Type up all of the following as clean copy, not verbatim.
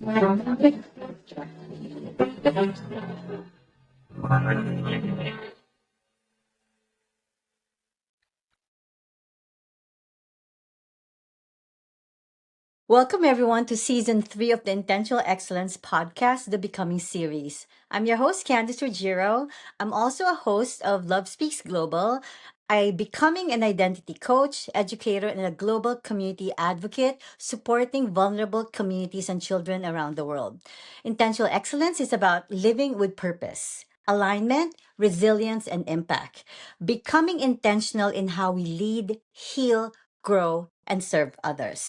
Welcome, everyone, to season 3 of the Intentional Excellence podcast, the Becoming series. I'm your host, Candice Ruggiero. I'm also a host of Love Speaks Global. I becoming an identity coach, educator, and a global community advocate supporting vulnerable communities and children around the world. Intentional excellence is about living with purpose, alignment, resilience, and impact. Becoming intentional in how we lead, heal, grow, and serve others.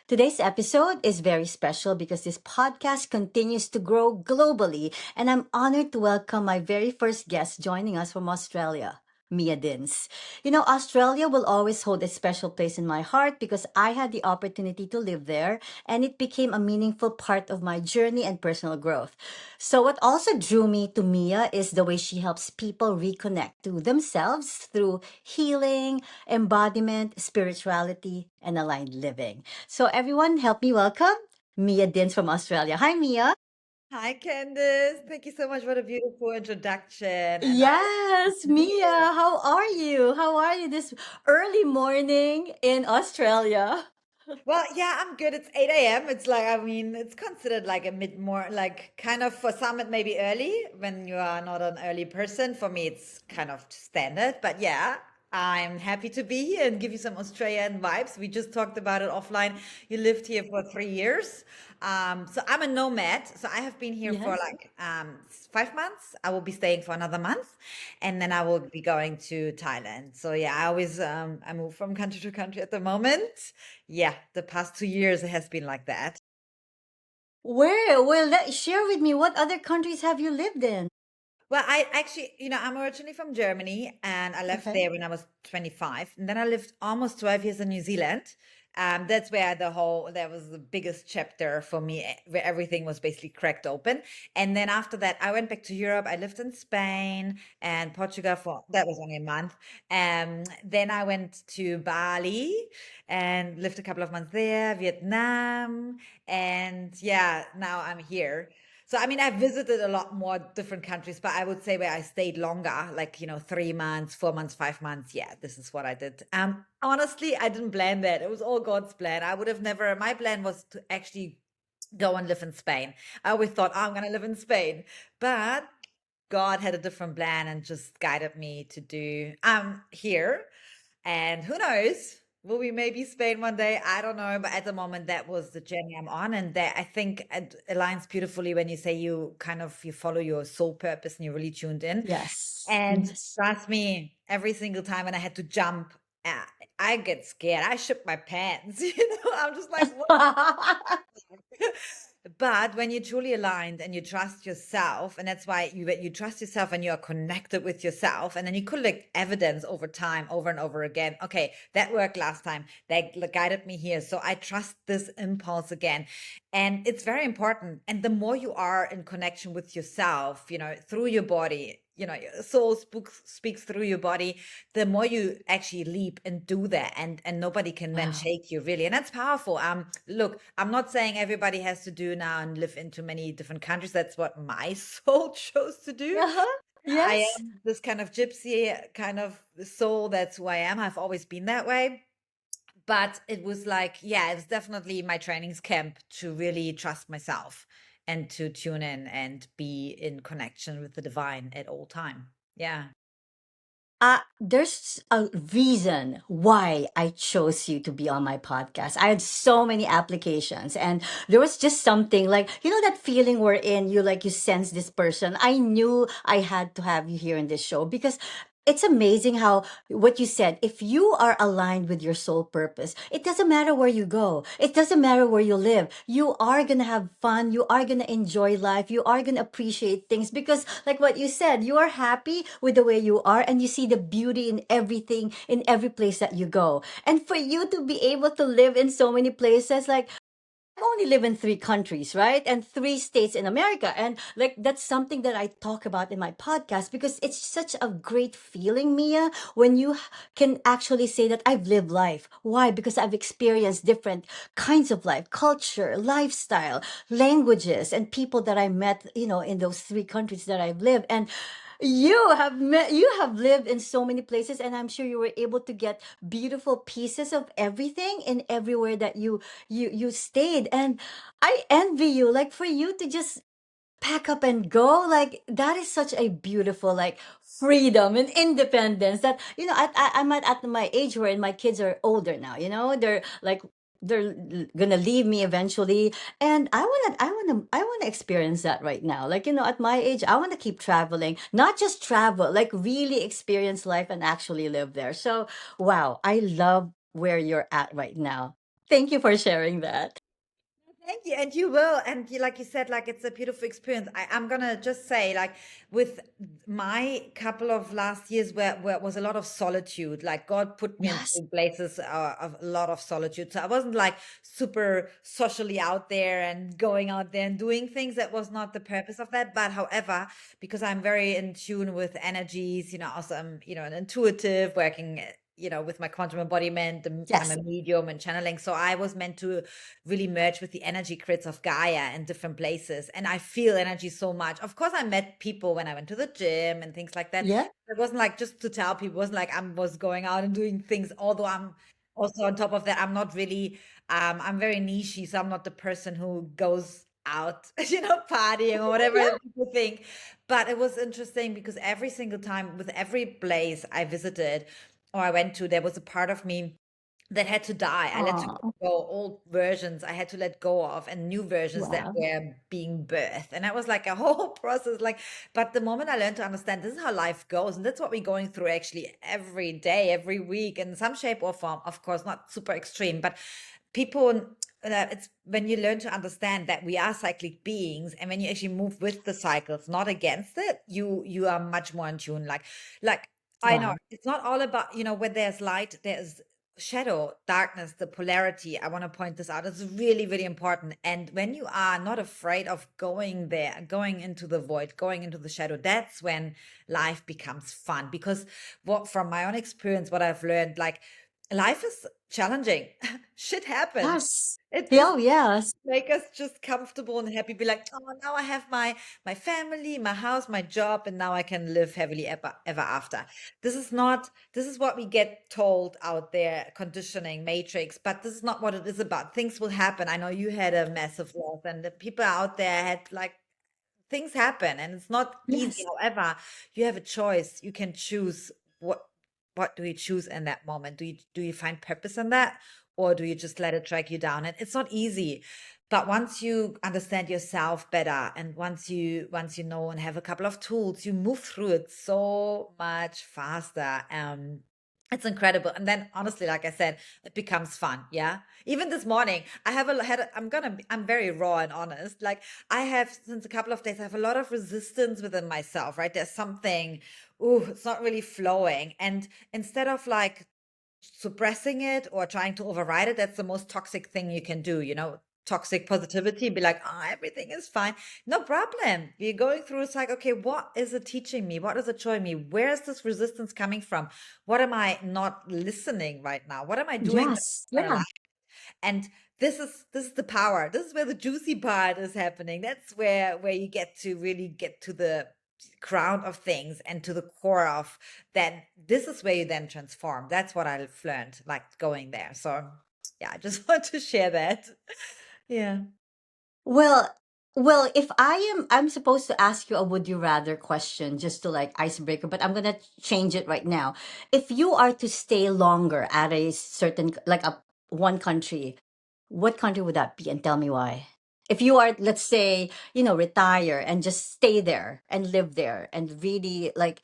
Today's episode is very special because this podcast continues to grow globally, and I'm honored to welcome my very first guest joining us from Australia. Mia Dinz. Australia will always hold a special place in my heart because I had the opportunity to live there and it became a meaningful part of my journey and personal growth. So, what also drew me to Mia is the way she helps people reconnect to themselves through healing, embodiment, spirituality, and aligned living. So, everyone, help me welcome Mia Dins from Australia. Hi, Mia. Hi, Candice. Thank you so much for the beautiful introduction. And Yes, I'm Mia. here. How are you? How are you this early morning in Australia? Well, yeah, I'm good. It's 8 a.m. It's like, I mean, it's considered like a mid more like kind of for some it may be early when you are not an early person. For me, it's kind of standard. But yeah, I'm happy to be here and give you some Australian vibes. We just talked about it offline. You lived here for 3 years. So I'm a nomad. So I have been here for Yes. like 5 months. I will be staying for another month, and then I will be going to Thailand. So yeah, I always I move from country to country at the moment. Yeah, the past 2 years it has been like that. Where? Well, share with me what other countries have you lived in? Well, I actually, I'm originally from Germany and I left Okay. there when I was 25. And then I lived almost 12 years in New Zealand. That's where that was the biggest chapter for me, where everything was basically cracked open. And then after that, I went back to Europe. I lived in Spain and Portugal that was only a month. Then I went to Bali and lived a couple of months there, Vietnam. And yeah, now I'm here. So, I mean, I've visited a lot more different countries, but I would say where I stayed longer, like, 3 months, 4 months, 5 months. Yeah, this is what I did. Honestly, I didn't plan that. It was all God's plan. I would have never, my plan was to actually go and live in Spain. I always thought, oh, I'm going to live in Spain. But God had a different plan and just guided me to do here. And who knows? Will we maybe Spain one day? I don't know. But at the moment, that was the journey I'm on. And that I think it aligns beautifully when you say you follow your soul purpose and you're really tuned in. Yes. And Yes. trust me, every single time when I had to jump, uh, I get scared. I shook my pants. I'm just like, what? But when you're truly aligned and you trust yourself, and that's why when you trust yourself and you are connected with yourself, and then you collect evidence over time, over and over again. Okay, that worked last time. That guided me here. So I trust this impulse again. And it's very important. And the more you are in connection with yourself, through your body, your soul speaks through your body, the more you actually leap and do that, and nobody can then Wow. shake you really, and that's powerful. Look, I'm not saying everybody has to do now and live into many different countries. That's what my soul chose to do. Uh-huh. I Yes. am this kind of gypsy kind of soul. That's who I am. I've always been that way. But it was like, yeah, it was definitely my trainings camp to really trust myself and to tune in and be in connection with the divine at all time. Yeah. There's a reason why I chose you to be on my podcast. I had so many applications, and there was just something like, that feeling we're in, you sense this person. I knew I had to have you here in this show because it's amazing how what you said, if you are aligned with your soul purpose, it doesn't matter where you go, it doesn't matter where you live, you are gonna have fun, you are gonna enjoy life, you are gonna appreciate things because, like what you said, you are happy with the way you are and you see the beauty in everything, in every place that you go. And for you to be able to live in so many places, like, only live in three countries, right? And three states in America. And like that's something that I talk about in my podcast because it's such a great feeling, Mia, when you can actually say that I've lived life. Why? Because I've experienced different kinds of life, culture, lifestyle, languages, and people that I met, in those three countries that I've lived. And you have lived in so many places, and I'm sure you were able to get beautiful pieces of everything in everywhere that you stayed. And I envy you, like, for you to just pack up and go, like that is such a beautiful, like, freedom and independence that, I'm at my age where my kids are older now, they're like, gonna leave me eventually. And I want to experience that right now, like, at my age I want to keep traveling, not just travel, like really experience life and actually live there. So wow, I love where you're at right now. Thank you for sharing that. Thank you, and you will, and you, like you said, like it's a beautiful experience. I'm gonna just say, like, with my couple of last years, where it was a lot of solitude. Like God put me Yes. in places of a lot of solitude, so I wasn't like super socially out there and going out there and doing things. That was not the purpose of that. But however, because I'm very in tune with energies, also I'm, an intuitive working. With my quantum embodiment, I'm a Yes. medium and channeling. So I was meant to really merge with the energy grids of Gaia in different places. And I feel energy so much. Of course, I met people when I went to the gym and things like that. Yeah. It wasn't like just to tell people, it wasn't like I was going out and doing things, although I'm also on top of that, I'm not really, I'm very nichey. So I'm not the person who goes out, partying or Yeah. whatever people think. But it was interesting because every single time with every place I visited or I went to, there was a part of me that had to die. I let to Oh, go old versions I had to let go of and new versions that wow. were being birthed. And that was like a whole process. Like, but the moment I learned to understand this is how life goes, and that's what we're going through actually every day, every week, in some shape or form. Of course, not super extreme, but people it's when you learn to understand that we are cyclic beings, and when you actually move with the cycles, not against it, you are much more in tune. Like I know Wow. it's not all about, when there's light, there's shadow, darkness, the polarity. I want to point this out. It's really, really important. And when you are not afraid of going there, going into the void, going into the shadow, that's when life becomes fun. Because what, from my own experience, what I've learned, like life is challenging. Shit happens. Yes. It Yeah, does oh, yes. make us just comfortable and happy, be like, oh, now I have my family, my house, my job, and now I can live happily ever after. This is what we get told out there, conditioning matrix, but this is not what it is about. Things will happen. I know you had a massive loss, and the people out there had, like, things happen, and it's not easy. Yes. However, you have a choice. You can choose what do you choose in that moment. Do you find purpose in that, or do you just let it drag you down? And it's not easy, but once you understand yourself better, and once you know and have a couple of tools, you move through it so much faster. It's incredible. And then honestly, like I said, it becomes fun. Yeah. Even this morning, I have I'm very raw and honest. Like, I have, since a couple of days, I have a lot of resistance within myself, right? There's something, ooh, it's not really flowing. And instead of like suppressing it or trying to override it, that's the most toxic thing you can do, toxic positivity, be like, oh, everything is fine. No problem. We're going through, it's like, okay, what is it teaching me? What is it showing me? Where is this resistance coming from? What am I not listening right now? What am I doing that's Yes. not Yeah. aligned? And this is the power. This is where the juicy part is happening. That's where you get to really get to the crown of things and to the core of that. This is where you then transform. That's what I've learned, like going there. So yeah, I just want to share that. Yeah. Well, well, if I'm supposed to ask you a would you rather question just to like icebreaker, but I'm gonna change it right now. If you are to stay longer at a certain, like, a one country, what country would that be, and tell me why? If you are, let's say, retire and just stay there and live there and really, like,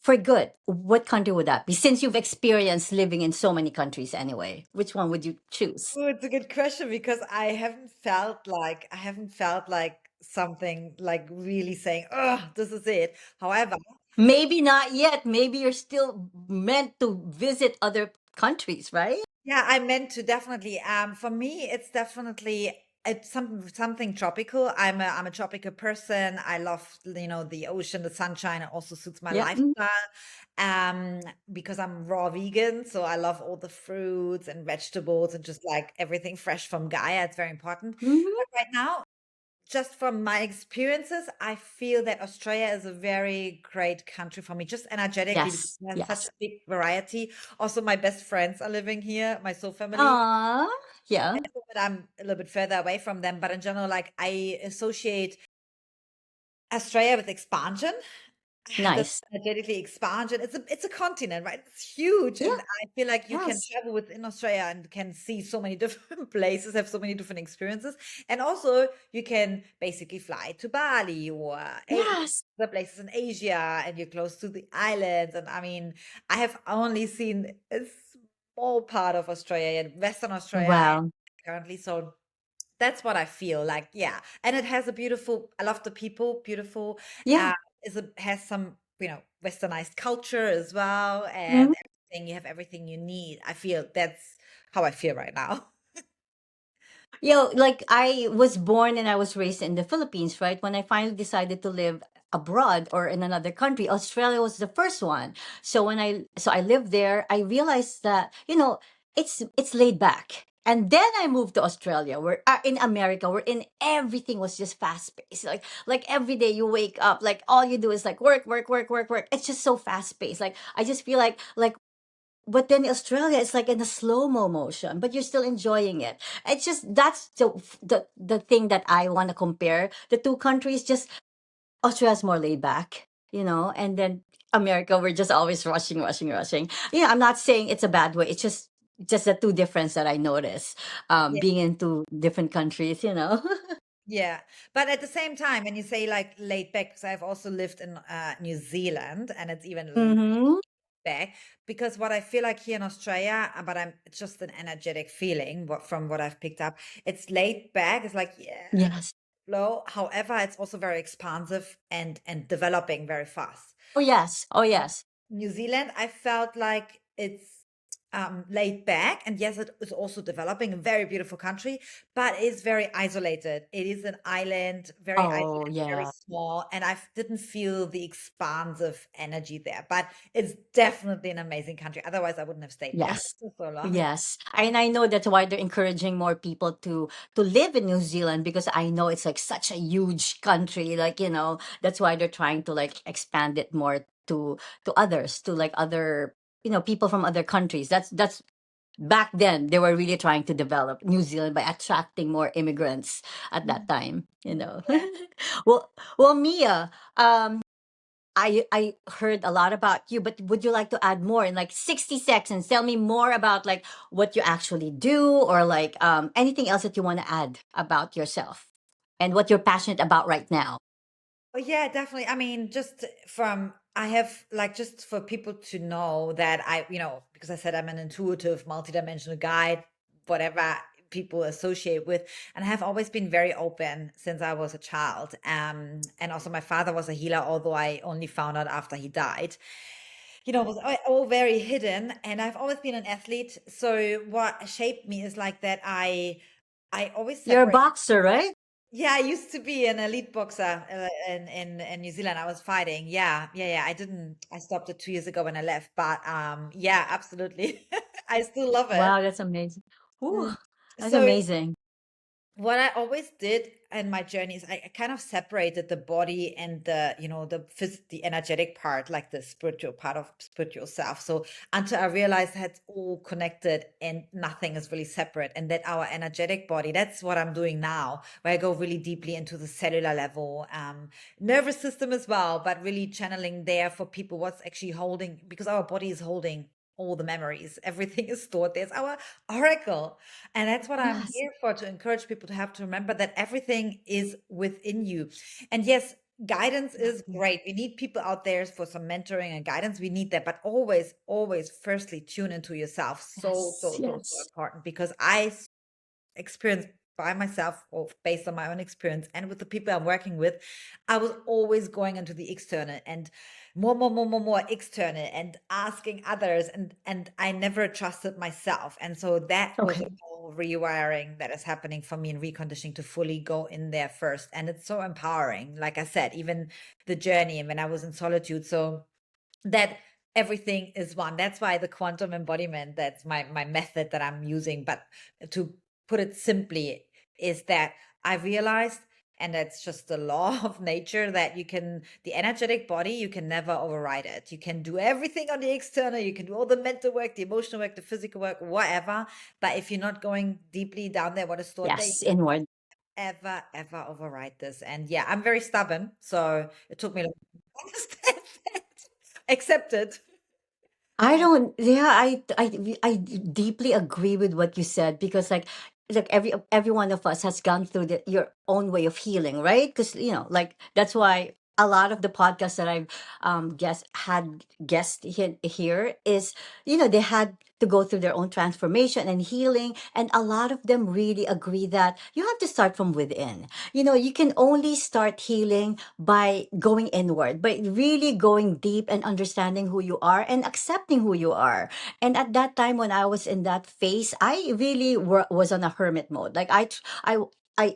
for good, what country would that be? Since you've experienced living in so many countries anyway, which one would you choose? Oh, it's a good question because I haven't felt like something like really saying, oh, this is it. However, Maybe not yet. Maybe you're still meant to visit other countries, right? Yeah, I meant to definitely. For me, it's definitely something tropical. I'm a tropical person. I love, the ocean, the sunshine. It also suits my Yeah. lifestyle. Um, because I'm raw vegan, so I love all the fruits and vegetables and just like everything fresh from Gaia. It's very important. Mm-hmm. But right now, just from my experiences, I feel that Australia is a very great country for me, just energetically, because Yes. it has such Yes. a big variety. Also, my best friends are living here, my soul family. Ah. Yeah. But I'm a little bit further away from them. But in general, like I associate Australia with expansion. That's Nice. energetically expansion. It's a continent, right? It's huge, Yeah. and I feel like you can Yes. travel within Australia and can see so many different places, have so many different experiences, and also you can basically fly to Bali or Yes. other places in Asia, and you're close to the islands. And I mean, I have only seen a small part of Australia, and Western Australia Wow. currently, so that's what I feel like, yeah. And it has a beautiful, I love the people, beautiful, Yeah. uh, has some, westernized culture as well, Mhm. and everything, you have everything you need. I feel that's how I feel right now. Like I was born and I was raised in the Philippines, right? When I finally decided to live abroad or in another country, Australia was the first one. So I lived there, I realized that, it's laid back. And then I moved to Australia, where in America, where in everything was just fast paced. Like every day you wake up, like all you do is like work, work, work, work, work. It's just so fast paced. Like I just feel like but then Australia is like in a slow-mo motion, but you're still enjoying it. It's just that's the thing that I want to compare the two countries. Just Australia's more laid back, and then America, we're just always rushing, rushing, rushing. I'm not saying it's a bad way. It's just the two difference that I notice, Yeah, being in two different countries. yeah. But at the same time, when you say like laid back, because I've also lived in New Zealand, and it's even Mm-hmm. back, because what I feel like here in Australia, but it's just an energetic feeling from what I've picked up. It's laid back. It's like, yeah, Yes. flow. However, it's also very expansive and developing very fast. Oh yes. Oh yes. New Zealand, I felt like it's laid back, and yes, it is also developing, a very beautiful country, but it's very isolated. It is an island, very Oh isolated, very yeah. small, and I didn't feel the expansive energy there. But it's definitely an amazing country. Otherwise, I wouldn't have stayed there Yes. for so long. Yes. And I know that's why they're encouraging more people to live in New Zealand, because I know it's like such a huge country. Like, that's why they're trying to like expand it more to others, to like other, people from other countries. That's back then they were really trying to develop New Zealand by attracting more immigrants at that Mhm. time. Yeah. Well, Mia, I heard a lot about you, but would you like to add more in like 60 seconds? Tell me more about like what you actually do, or like anything else that you want to add about yourself and what you're passionate about right now. Oh, yeah, definitely. I mean, I have like, just for people to know that because I said I'm an intuitive, multidimensional guide, whatever people associate with, and I have always been very open since I was a child. And also my father was a healer, although I only found out after he died. It was all very hidden, and I've always been an athlete. So what shaped me is like that I always You're a separate. boxer, right? Yeah, I used to be an elite boxer in New Zealand. I was fighting. Yeah, yeah, yeah. I stopped it 2 years ago when I left. But yeah, absolutely. I still love it. Wow, that's amazing. Ooh, Mm. that's So amazing. what I always did in my journey is I kind of separated the body and the energetic part, like the spiritual part of spiritual self. So until I realized that it's all connected and nothing is really separate, and that our energetic body, that's what I'm doing now, where I go really deeply into the cellular level, nervous system as well, but really channeling there for people what's actually holding, because our body is holding all the memories. Everything is stored. There's our oracle. And that's what I'm Yes. here for, to encourage people to have to remember that everything is within you. And yes, guidance is Yeah. great. We need people out there for some mentoring and guidance. We need that. But always, always, firstly, tune into yourself. So, Yes. so, so, so Yes. important, because I experienced by myself or based on my own experience and with the people I'm working with, I was always going into the external and more external and asking others, and I never trusted myself. And so that was a Okay. whole rewiring that is happening for me and reconditioning to fully go in there first. And it's so empowering. Like I said, even the journey and when I was in solitude. So that everything is one. That's why the quantum embodiment, that's my method that I'm using. But to put it simply, is that I realized, and that's just the law of nature, that the energetic body, you can never override it. You can do everything on the external, you can do all the mental work, the emotional work, the physical work, whatever. But if you're not going deeply down there, what is stored there, you Yes, inward. ever override this. And yeah, I'm very stubborn, so it took me a long time to understand that. Accept it. I don't, yeah, I deeply agree with what you said because like every one of us has gone through your own way of healing, right? Because like that's why a lot of the podcasts that I've had guests here is they had to go through their own transformation and healing, and a lot of them really agree that you have to start from within. You can only start healing by going inward, by really going deep and understanding who you are and accepting who you are. And at that time when I was in that phase, I really was on a hermit mode. Like I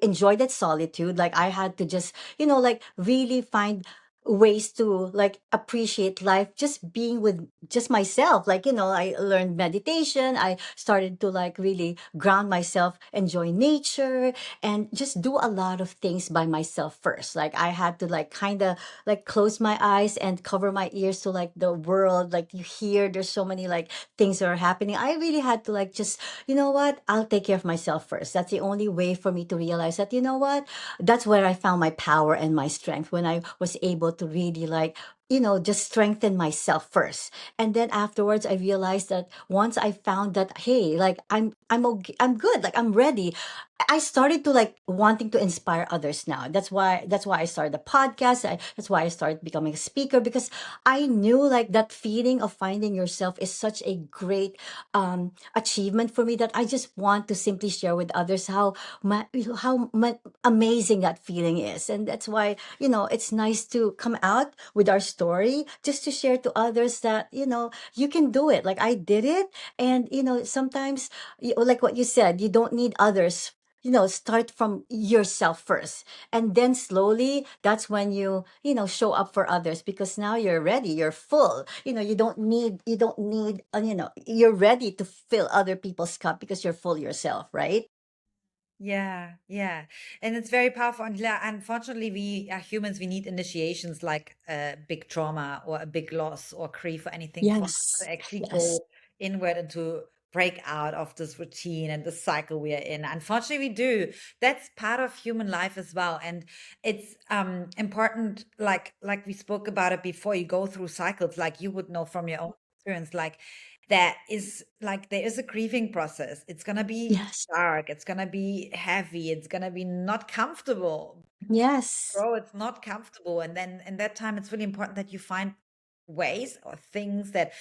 enjoyed that solitude. Like I had to just, like really find ways to like appreciate life just being with just myself. Like I learned meditation. I started to like really ground myself, enjoy nature, and just do a lot of things by myself first. Like I had to like kind of like close my eyes and cover my ears to like the world. Like you hear there's so many like things that are happening. I really had to like just, what, I'll take care of myself first. That's the only way for me to realize that, what, that's where I found my power and my strength, when I was able to really like just strengthen myself first. And then afterwards I realized that once I found that, hey, like I'm okay, I'm good, like I'm ready, I started to like wanting to inspire others now. That's why I started the podcast. That's why I started becoming a speaker, because I knew like that feeling of finding yourself is such a great achievement for me, that I just want to simply share with others how amazing that feeling is. And that's why it's nice to come out with our story, just to share to others that you can do it. Like I did it, and sometimes like what you said, you don't need others. Start from yourself first, and then slowly that's when show up for others, because now you're ready, you're full. You don't need you're ready to fill other people's cup because you're full yourself, right? Yeah, yeah. And it's very powerful. And yeah, unfortunately, we are humans, we need initiations like a big trauma or a big loss or grief or anything for us Yes. to actually Yes. go inward and to break out of this routine and the cycle we are in. Unfortunately, we do. That's part of human life as well. And it's important, like we spoke about it before, you go through cycles, like you would know from your own experience, like that is like there is a grieving process. It's gonna be Yes. dark, it's gonna be heavy, it's gonna be not comfortable. Yes. Bro, it's not comfortable. And then in that time, it's really important that you find ways or things that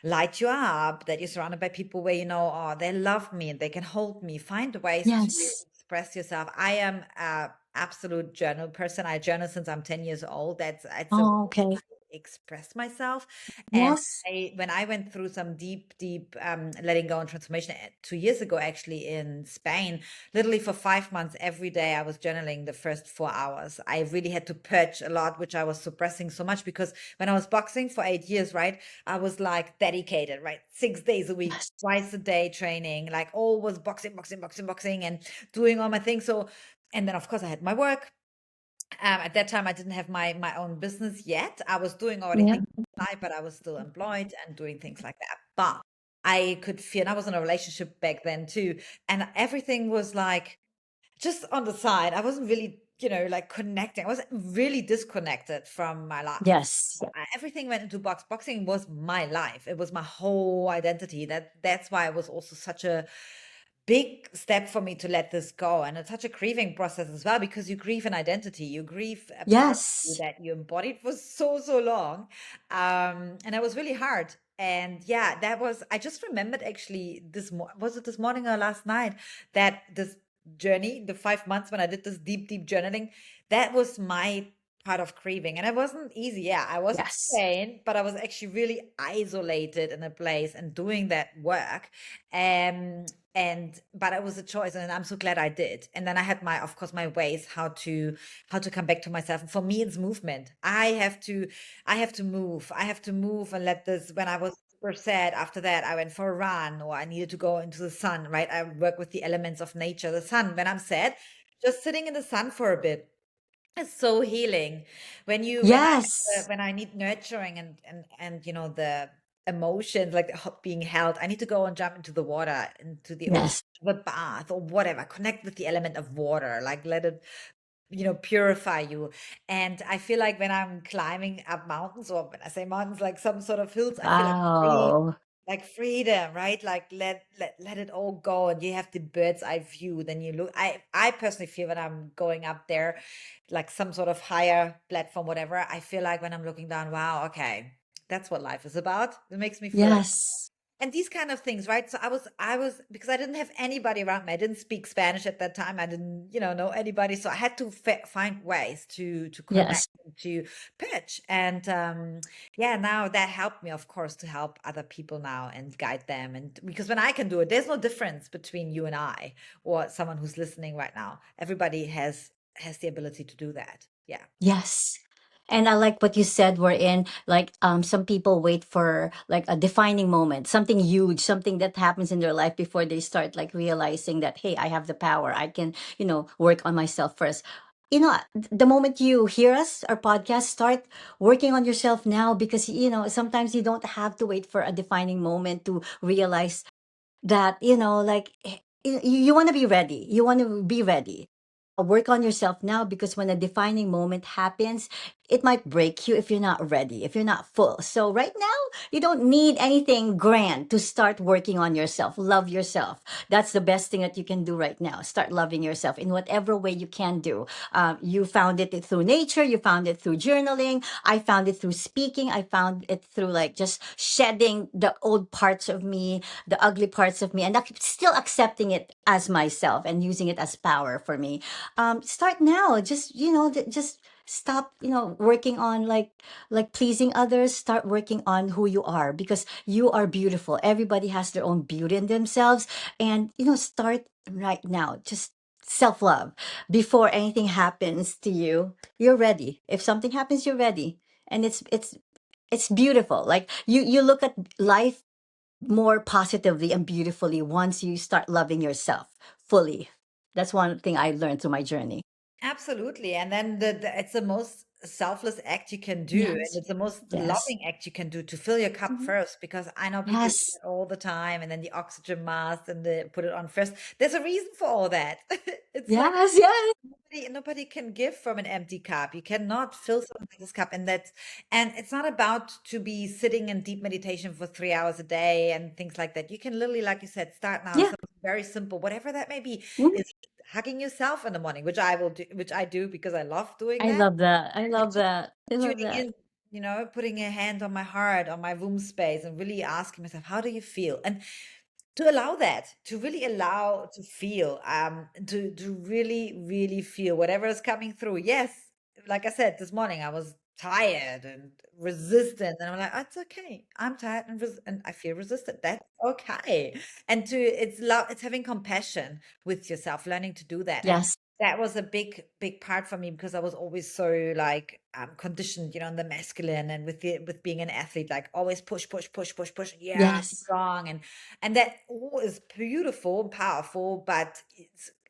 light you up, that you're surrounded by people where you know, oh, they love me and they can hold me. Find ways to Yes. express yourself. I am a absolute journal person. I journal since I'm 10 years old. That's it's a way Oh, okay. I express myself. And Yes. when I went through some deep letting go and transformation 2 years ago, actually in Spain, literally for 5 months, every day I was journaling the first 4 hours. I really had to purge a lot, which I was suppressing so much, because when I was boxing for 8 years, right, I was like dedicated, right, 6 days a week, Yes. twice a day training, like always boxing, and doing all my things. So, and then of course I had my work. At that time, I didn't have my own business yet. I was doing already Yeah. things on the side, but I was still employed and doing things like that. But I could feel, and I was in a relationship back then too, and everything was like just on the side. I wasn't really, like connecting. I was really disconnected from my life. Yes. Everything went into box. Boxing was my life. It was my whole identity. That's why it was also such a big step for me to let this go. And it's such a grieving process as well, because you grieve an identity, you grieve a part of you Yes. that you embodied for so long. And it was really hard. And yeah, I just remembered actually was it this morning or last night, that this journey, the 5 months when I did this deep, deep journaling, that was my part of grieving. And it wasn't easy. Yeah, I was Yes. pain, but I was actually really isolated in a place and doing that work. Um, but it was a choice, and I'm so glad I did. And then I had my, of course, my ways how to come back to myself. And for me, it's movement. I have to move. I have to move and let this. When I was super sad, after that, I went for a run, or I needed to go into the sun. Right, I work with the elements of nature, the sun. When I'm sad, just sitting in the sun for a bit. It's so healing Yes. when I need nurturing and the emotions like being held. I need to go and jump into the water, into the ocean, Yes. the bath or whatever. Connect with the element of water, like let it purify you. And I feel like when I'm climbing up mountains, or when I say mountains, like some sort of hills, I feel like free, Wow. like freedom, right? Like let it all go, and you have the bird's eye view. Then you look. I personally feel when I'm going up there, like some sort of higher platform, whatever. I feel like when I'm looking down, wow, okay, that's what life is about. It makes me feel like, Yes. and these kind of things, right? So I was because I didn't have anybody around me. I didn't speak Spanish at that time. I didn't, know anybody. So I had to find ways to connect, Yes. and to pitch. And yeah, now that helped me, of course, to help other people now and guide them. And because when I can do it, there's no difference between you and I or someone who's listening right now. Everybody has the ability to do that. Yeah. Yes. And I like what you said, we're in like some people wait for like a defining moment, something huge, something that happens in their life before they start like realizing that, hey, I have the power. I can, work on myself first. The moment you hear us, our podcast, start working on yourself now because sometimes you don't have to wait for a defining moment to realize that like you want to be ready, work on yourself now because when a defining moment happens, it might break you if you're not ready, if you're not full. So right now, you don't need anything grand to start working on yourself. Love yourself. That's the best thing that you can do right now. Start loving yourself in whatever way you can do. You found it through nature, you found it through journaling, I found it through speaking, I found it through like just shedding the old parts of me, the ugly parts of me, and still accepting it as myself and using it as power for me. Start now. Just just stop working on like pleasing others. Start working on who you are because you are beautiful. Everybody has their own beauty in themselves, and start right now. Just self-love before anything happens to you. You're ready. If something happens, you're ready, and it's beautiful. Like you look at life more positively and beautifully once you start loving yourself fully. That's one thing I learned through my journey. Absolutely. And then it's the most selfless act you can do. And Yes. it's the most Yes. loving act you can do to fill your cup Mhm. first, because I know people do Yes. that all the time, and then the oxygen mask and they put it on first. There's a reason for all that. It's like Yes. Yes. nobody can give from an empty cup. You cannot fill someone else's cup. And it's not about to be sitting in deep meditation for 3 hours a day and things like that. You can literally, like you said, start now, Yeah. something very simple, whatever that may be, Mhm. is hugging yourself in the morning, which I will do, which I do because I love doing I that. love that. I And love that. I love tuning that. in, putting a hand on my heart, on my womb space, and really asking myself, how do you feel? And to allow that, to really allow to feel, to really, really feel whatever is coming through. Yes, like I said, this morning I was tired and resistant, and I'm like, oh, it's okay. I'm tired and I feel resistant. That's okay. And it's having compassion with yourself, learning to do that. And Yes. that was a big, big part for me because I was always so like conditioned, in the masculine, and with being an athlete, like always push, push, push, push, push. Yeah, I'm Yes. strong, and that all is beautiful and powerful, but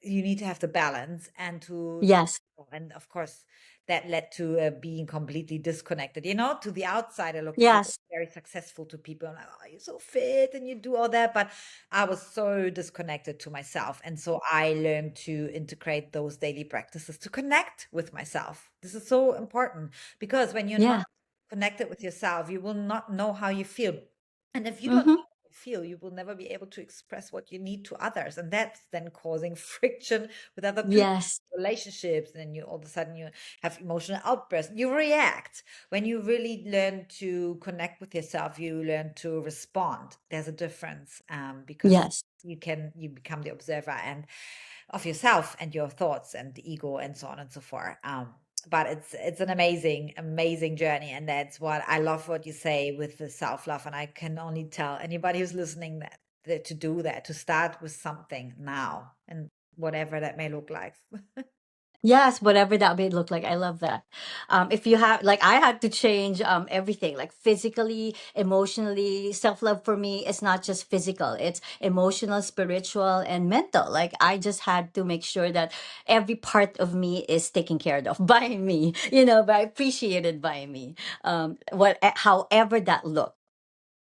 you need to have the balance and Yes. and of course that led to being completely disconnected. To the outside, I looked so Yes. very successful to people. I'm like, oh, you're so fit and you do all that, but I was so disconnected to myself. And so I learned to integrate those daily practices to connect with myself. This is so important because when you're not Yeah. connected with yourself, you will not know how you feel. And if you don't know Mm-hmm. feel. You will never be able to express what you need to others. And that's then causing friction with other people, Yes. relationships. And then you all of a sudden you have emotional outbursts. You react. When you really learn to connect with yourself, you learn to respond. There's a difference, because Yes. you become the observer and of yourself and your thoughts and the ego and so on and so forth. But it's an amazing journey, and that's what I love what you say with the self love. And I can only tell anybody who's listening that to do that, to start with something now, and whatever that may look like. Yes, whatever that may look like. I love that. If you have, like, I had to change everything, like physically, emotionally. Self love for me is not just physical; it's emotional, spiritual, and mental. Like, I just had to make sure that every part of me is taken care of by me. But appreciated by me. However that looks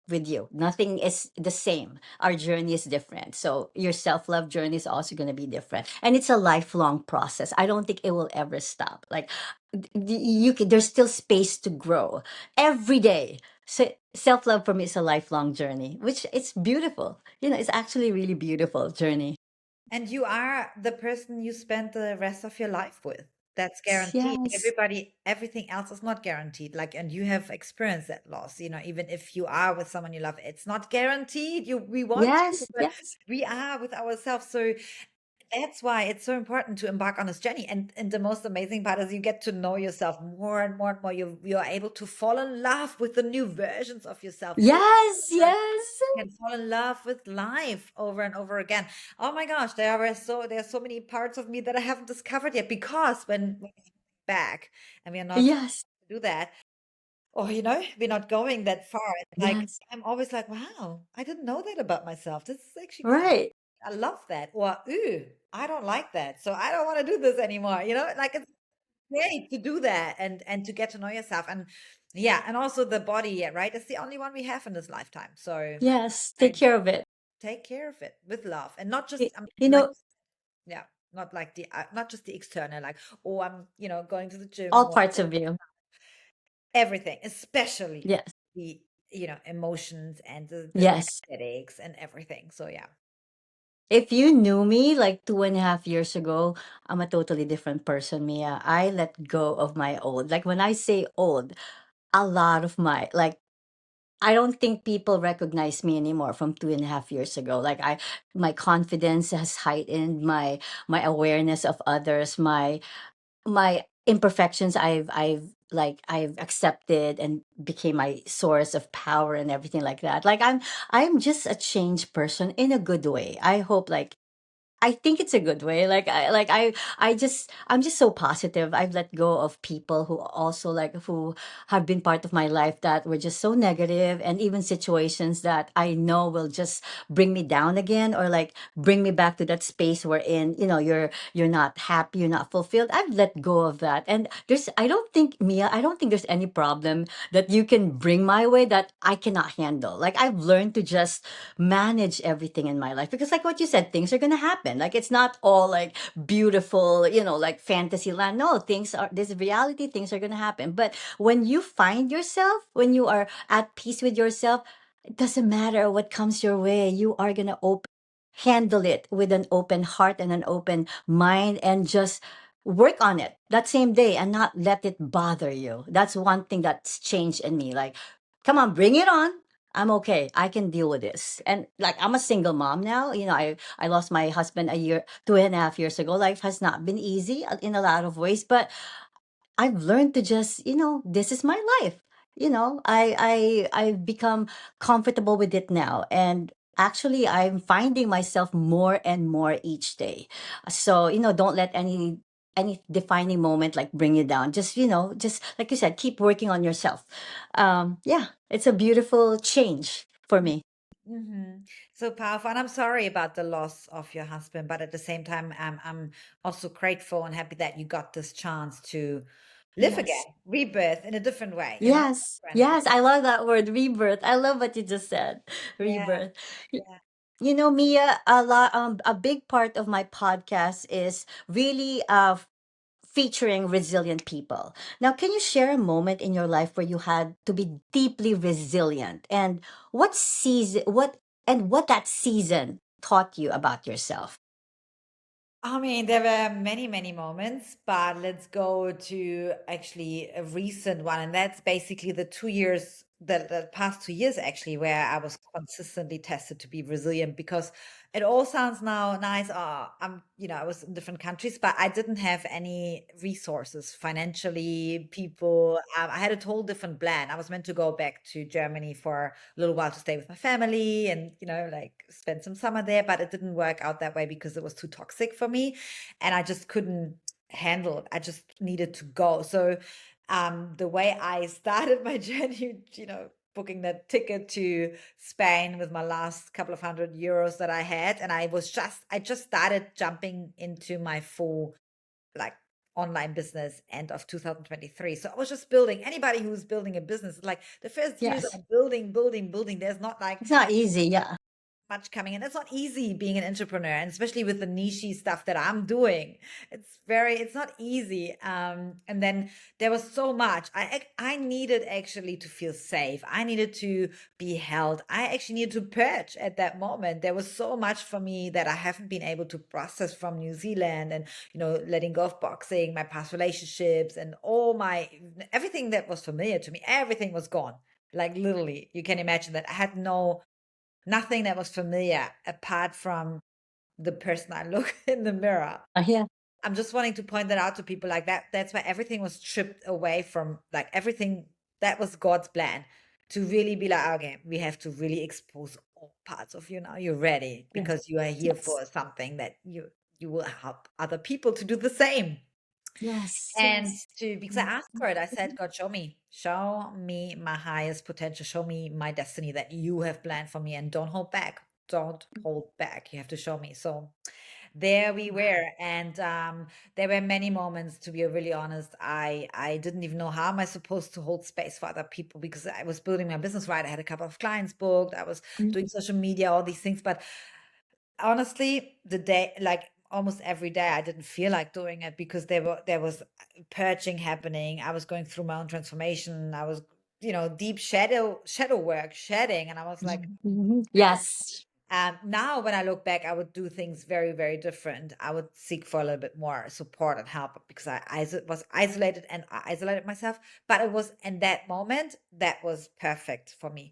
with you. Nothing is the same. Our journey is different. So your self-love journey is also going to be different. And it's a lifelong process. I don't think it will ever stop. Like there's still space to grow every day. So self-love for me is a lifelong journey, which it's beautiful. It's actually really beautiful journey. And you are the person you spend the rest of your life with. That's guaranteed. Yes. Everybody, everything else is not guaranteed. Like, and you have experienced that loss, even if you are with someone you love, it's not guaranteed. We want to, Yes. but Yes. we are with ourselves. So that's why it's so important to embark on this journey. And the most amazing part is you get to know yourself more and more and more. You are able to fall in love with the new versions of yourself over Yes. and Yes. can fall in love with life over and over again. Oh my gosh, there's so many parts of me that I haven't discovered yet, because when we look back and we are not Yes. to do that, or we're not going that far. It's like Yes. I'm always like, wow, I didn't know that about myself. This is actually quite, Right. I love that. Or ooh, I don't like that. So I don't want to do this anymore. Like it's great to do that and to get to know yourself. And yeah, and also the body, yeah, right? It's the only one we have in this lifetime. So Yes. Take I care of it. take care of it with love, and not just Y- I mean, You like, know, yeah, not like not just the external, like, oh, I'm going to the gym, all or parts of you. everything, especially Yes. the emotions and the Yes. aesthetics and everything. So yeah. If you knew me like 2.5 years ago, I'm a totally different person, Mia. I let go of my old. Like when I say old, a lot of I don't think people recognize me anymore from 2.5 years ago. My confidence has heightened, my awareness of others, my imperfections I've accepted and became my source of power and everything like that. Like I'm just a changed person in a good way. I think it's a good way. I'm just so positive. I've let go of people who have been part of my life that were just so negative, and even situations that I know will just bring me down again, or like bring me back to that space wherein, you're not happy, you're not fulfilled. I've let go of that. And I don't think there's any problem that you can bring my way that I cannot handle. Like I've learned to just manage everything in my life, because like what you said, things are gonna happen. Like it's not all like beautiful, like fantasy land. No, things are this reality, things are gonna happen. But when you find yourself, when you are at peace with yourself, it doesn't matter what comes your way. You are gonna handle it with an open heart and an open mind, and just work on it that same day and not let it bother you. That's one thing that's changed in me. Like, come on, bring it on. I'm okay. I can deal with this. And like I'm a single mom now. I lost my husband 2.5 years ago. Life has not been easy in a lot of ways, but I've learned to just, this is my life. I've become comfortable with it now. And actually I'm finding myself more and more each day. So, don't let any defining moment like bring you down. Just, just like you said, keep working on yourself. Yeah, it's a beautiful change for me. Hmm. So powerful. And I'm sorry about the loss of your husband, but at the same time, I'm also grateful and happy that you got this chance to live again, Yes. rebirth in a different way, Yes. different. Yes. I love that word, rebirth. I love what you just said. Yeah, Rebirth. yeah. Mia, a big part of my podcast is really featuring resilient people. Now, can you share a moment in your life where you had to be deeply resilient, and what and what that season taught you about yourself. I mean, there were many, many moments, but let's go to actually a recent one. And that's basically the 2 years, the past 2 years actually, where I was consistently tested to be resilient because it all sounds now nice. I was in different countries, but I didn't have any resources financially, people. I had a total different plan. I was meant to go back to Germany for a little while to stay with my family and, like spend some summer there, but it didn't work out that way because it was too toxic for me and I just couldn't handle it. I just needed to go. So the way I started my journey, booking that ticket to Spain with my last couple of €100 that I had, and I just started jumping into my full like online business end of 2023. So I was just building. Anybody who's building a business, like the first years Yes. are building, building, building. There's not like It's not easy. Yeah. much coming in. It's not easy being an entrepreneur, and especially with the niche stuff that I'm doing. It's not easy. And then there was so much. I needed actually to feel safe. I needed to be held. I actually needed to purge at that moment. There was so much for me that I haven't been able to process from New Zealand and, letting go of boxing, my past relationships and everything that was familiar to me, everything was gone. Like literally, you can imagine that I had nothing that was familiar apart from the person I look in the mirror. Yeah. I'm just wanting to point that out to people like that. That's why everything was stripped away from like everything that was God's plan to really be like, okay, we have to really expose all parts of you now. You're ready Yeah. because you are here Yes. for something that you will help other people to do the same. Yes. And because I asked for it, I said, God, show me my highest potential, show me my destiny that you have planned for me, and don't hold back. Don't hold back. You have to show me. So there we were. And there were many moments, to be really honest. I didn't even know how am I supposed to hold space for other people because I was building my business right. I had a couple of clients booked. I was Mhm. doing social media, all these things. But honestly, the day, like almost every day, I didn't feel like doing it because there was purging happening. I was going through my own transformation. I was, deep shadow work, shedding, and I was like, Mhm. Yes. now, when I look back, I would do things very, very different. I would seek for a little bit more support and help because was isolated and I isolated myself. But it was in that moment that was perfect for me.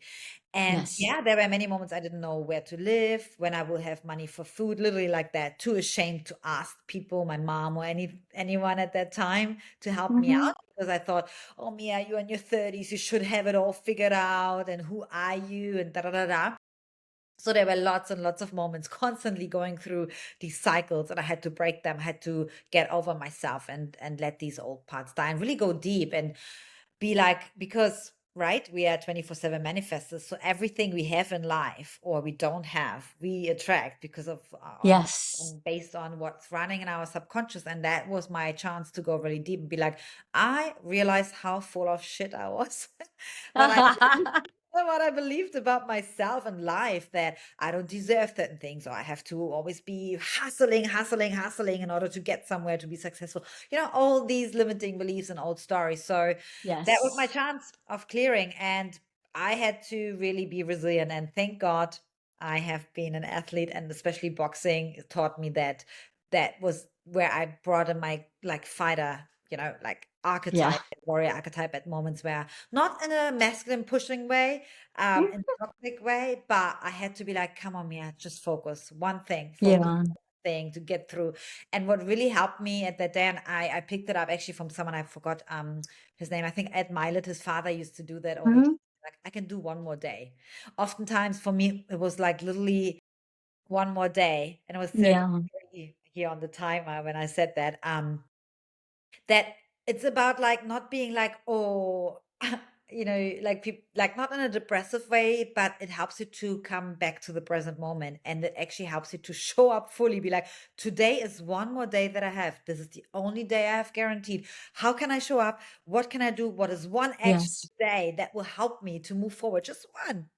And Yes. yeah, there were many moments I didn't know where to live, when I will have money for food, literally like that. Too ashamed to ask people, my mom or anyone at that time, to help me Hmm. out because I thought, oh Mia, you're in your 30s, you should have it all figured out, and who are you, and da da da da. So there were lots and lots of moments constantly going through these cycles, and I had to break them, had to get over myself and let these old parts die and really go deep and be like, because right, we are 24/7 manifestors. So everything we have in life or we don't have, we attract because of Yes. based on what's running in our subconscious. And that was my chance to go really deep and be like, I realized how full of shit I was when I what I believed about myself and life, that I don't deserve certain things or I have to always be hustling, hustling, hustling in order to get somewhere to be successful. All these limiting beliefs and old stories. So that was my Yes. chance of clearing. And I had to really be resilient. And thank God I have been an athlete, and especially boxing taught me that that was where I brought in my like fighter, like Yeah. archetype, warrior archetype at moments where not in a masculine pushing way, in a toxic way, but I had to be like, come on, Mia, just focus Yeah. thing to get through. And what really helped me at that day, and I picked it up actually from someone I forgot his name. I think Ed Milet, his father used to do that all the time. Hmm. Like, I can do one more day. Oftentimes for me, it was like literally one more day, and it was Yeah. 30 here on the timer when I said that. That it's about like not being like, oh, like people, like not in a depressive way, but it helps you to come back to the present moment, and it actually helps you to show up fully, be like, today is one more day that I have, this is the only day I have guaranteed. How can I show up? What can I do? What is one action Yes. today that will help me to move forward? Just one.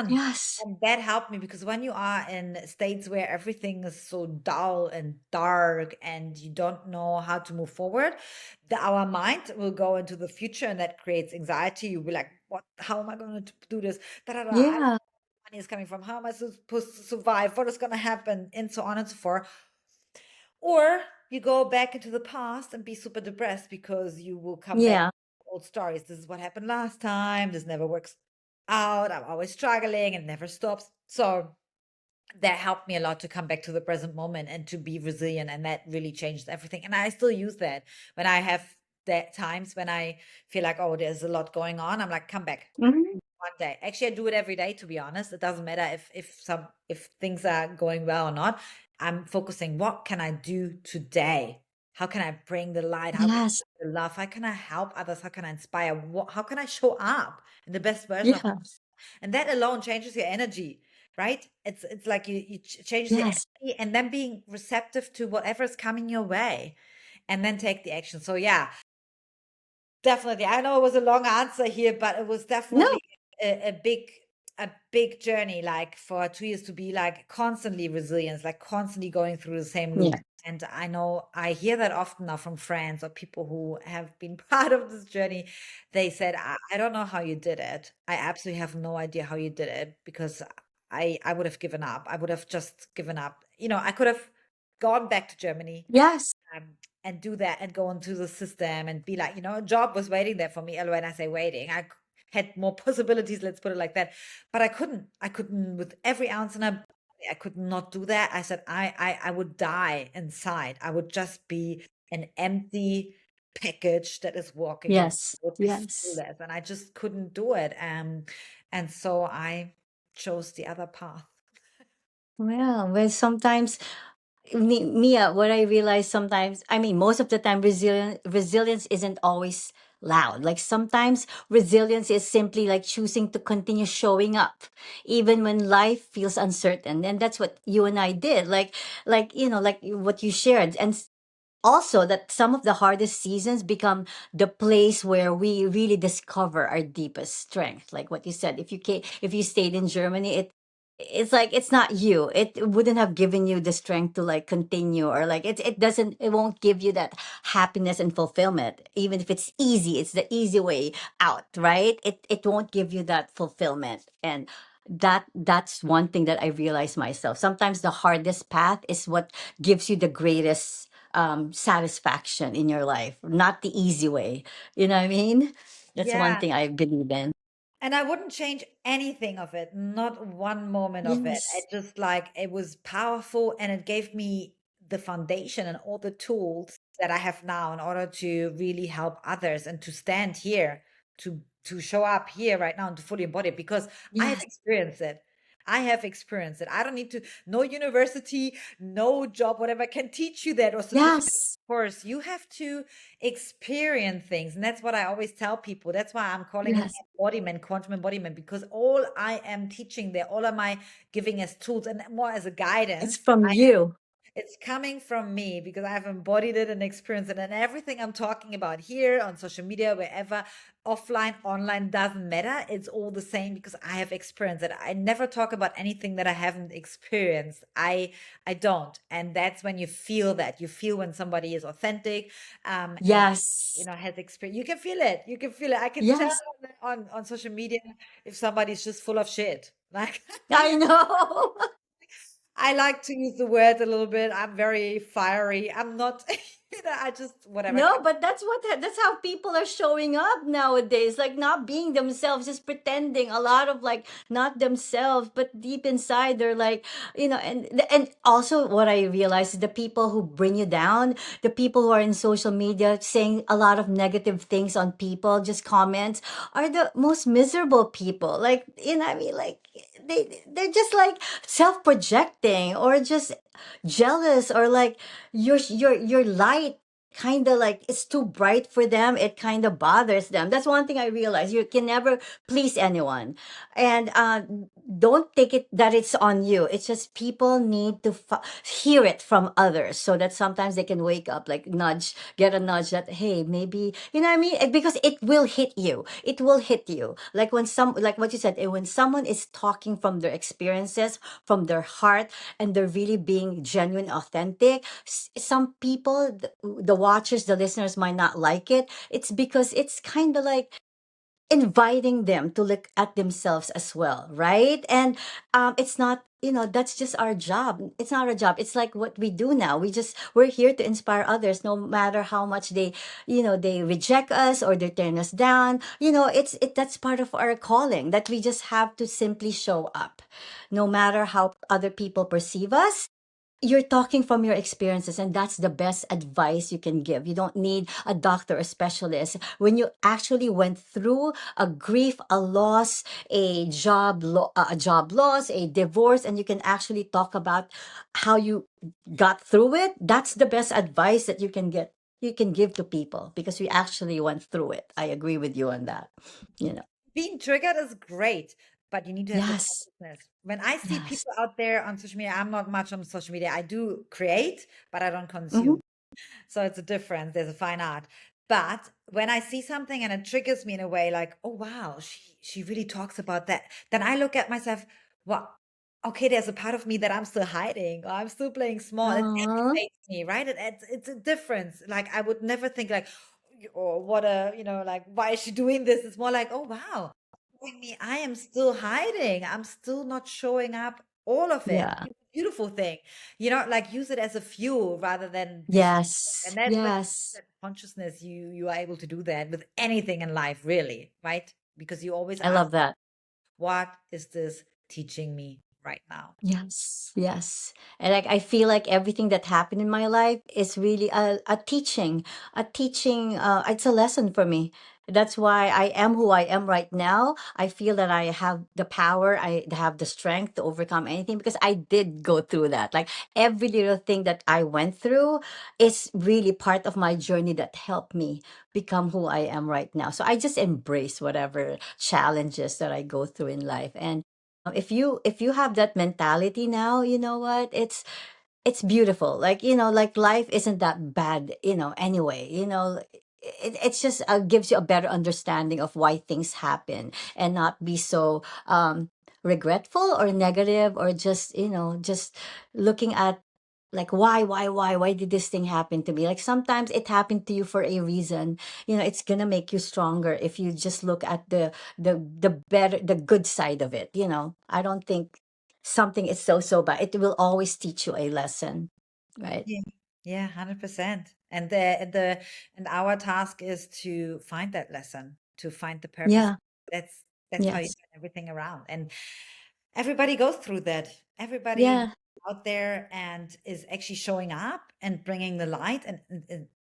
Yes. And that helped me because when you are in states where everything is so dull and dark and you don't know how to move forward, our mind will go into the future, and that creates anxiety. You'll be like, what? How am I going to do this? Da, da, da. Yeah. money is coming from? How am I supposed to survive? What is going to happen? And so on and so forth. Or you go back into the past and be super depressed because you will come back Yeah. to old stories. This is what happened last time. This never works out. I'm always struggling and never stops. So that helped me a lot to come back to the present moment and to be resilient. And that really changed everything. And I still use that when I have that times when I feel like, oh, there's a lot going on. I'm like, come back Mhm. one day. Actually, I do it every day, to be honest. It doesn't matter if things are going well or not. I'm focusing, what can I do today? How can I bring the light? How can I Yes. bring the love? How can I help others? How can I inspire? How can I show up in the best version of, Yes. and that alone changes your energy, right? It's like you changes your Yes. energy, and then being receptive to whatever's coming your way and then take the action. So yeah, definitely. I know it was a long answer here, but it was No. definitely a big journey, like for 2 years to be like constantly resilient, like constantly going through the same loop. Yeah. And I know I hear that often now from friends or people who have been part of this journey. They said, I don't know how you did it. I absolutely have no idea how you did it because I would have given up. I would have just given up. I could have gone back to Germany, Yes. um, and do that and go into the system and be like, a job was waiting there for me. And when I say waiting, had more possibilities, let's put it like that. But I couldn't with every ounce in my body, I could not do that. I said, I would die inside. I would just be an empty package that is walking and Yes. would be Yes. soulless. And I just couldn't do it. And so I chose the other path. Well, sometimes Mia, what I realize sometimes, I mean, most of the time, resilience isn't always loud. Like sometimes resilience is simply like choosing to continue showing up, even when life feels uncertain. And that's what you and I did. Like what you shared. And also that some of the hardest seasons become the place where we really discover our deepest strength, like what you said. If you stayed in Germany, it's like it's not you, it wouldn't have given you the strength to like continue, or like it won't give you that happiness and fulfillment. Even if it's easy, it's the easy way out, right? It won't give you that fulfillment. And that's one thing that I realize myself. Sometimes the hardest path is what gives you the greatest satisfaction in your life, not the easy way. You know what I mean? That's one Yeah. thing I believe in. And I wouldn't change anything of it, not one moment of it. I Yes. just like it was powerful and it gave me the foundation and all the tools that I have now in order to really help others and to stand here, to show up here right now and to fully embody it because I have Yes. experienced it. I have experienced it. I don't need to, no university, no job, whatever can teach you that or certificate. Yes. Of course, you have to experience things. And that's what I always tell people. That's why I'm calling it Yes. embodiment, quantum embodiment, because all I am teaching there, all am I giving as tools and more as a It's guidance. from you. It's coming from me because I've embodied it and experienced it. And everything I'm talking about here on social media, wherever, offline, online, doesn't matter. It's all the same because I have experienced it. I never talk about anything that I haven't experienced. I don't. And that's when you feel that. You feel when somebody is authentic, and Yes. has experience. You can feel it. You can feel it. I can tell Yes. on social media if somebody's just full of shit. Like I know. I like to use the word a little bit. I'm very fiery. I'm not, I just, whatever. No, but that's how people are showing up nowadays. Like not being themselves, just pretending. A lot of like not themselves, but deep inside they're like, and also what I realize is the people who bring you down, the people who are in social media saying a lot of negative things on people, just comments, are the most miserable people. Like, I mean, like they're just like self-projecting or just jealous, or like your light kind of like it's too bright for them. It kind of bothers them. That's one thing I realized. You can never please anyone. And don't take it that it's on you. It's just people need to hear it from others, so that sometimes they can wake up, like get a nudge that, hey, maybe, you know what I mean. Because it will hit you. It will hit you, like when like what you said, when someone is talking from their experiences, from their heart, and they're really being genuine, authentic. Some people, the watchers, the listeners might not like it. It's because it's kind of like inviting them to look at themselves as well, right? And it's not, that's just our job. It's not our job. It's like what we do now. We're here to inspire others, no matter how much they reject us or they turn us down. That's part of our calling, that we just have to simply show up, no matter how other people perceive us. You're talking from your experiences, and that's the best advice you can give. You don't need a doctor or specialist. When you actually went through a grief, a loss, a job loss, a divorce, and you can actually talk about how you got through it, that's the best advice that you can give to people, because we actually went through it. I agree with you on that. you know Being triggered is great, but you need to have the yes, consciousness. When I see yes. people out there on social media, I'm not much on social media. I do create, but I don't Hmm. consume. So it's a difference. There's a fine art. But when I see something and it triggers me in a way like, oh wow, she really talks about that, then I look at myself, well, okay, there's a part of me that I'm still hiding or I'm still playing small. It uh elevates me, right? It's a difference. Like I would never think like, or what a, like, why is she doing this? It's more like, oh wow, showing me I am still hiding. I'm still not showing up all of it. yeah. It's a beautiful thing. Like use it as a fuel rather than destroy it. Yes, And that's when yes. that consciousness you are able to do that with anything in life, really, right? Because you always I ask, love that. what is this teaching me right now? Yes, yes. And like I feel like everything that happened in my life is really a teaching, it's a lesson for me. That's why I am who I am right now. I feel that I have the power, I have the strength to overcome anything, because I did go through that. Like every little thing that I went through is really part of my journey that helped me become who I am right now. So I just embrace whatever challenges that I go through in life. And if you have that mentality now, you know what, it's beautiful. Like, like life isn't that bad, anyway. It's just gives you a better understanding of why things happen, and not be so regretful or negative, or just looking at, like, why did this thing happen to me. Like sometimes it happened to you for a reason. It's gonna make you stronger if you just look at the good side of it. I don't think something is so bad. It will always teach you a lesson, right? Yeah, yeah, 100%. And our task is to find that lesson, to find the purpose. Yeah. That's how you Yes. turn everything around. And everybody goes through that. Everybody Yeah. out there and is actually showing up and bringing the light and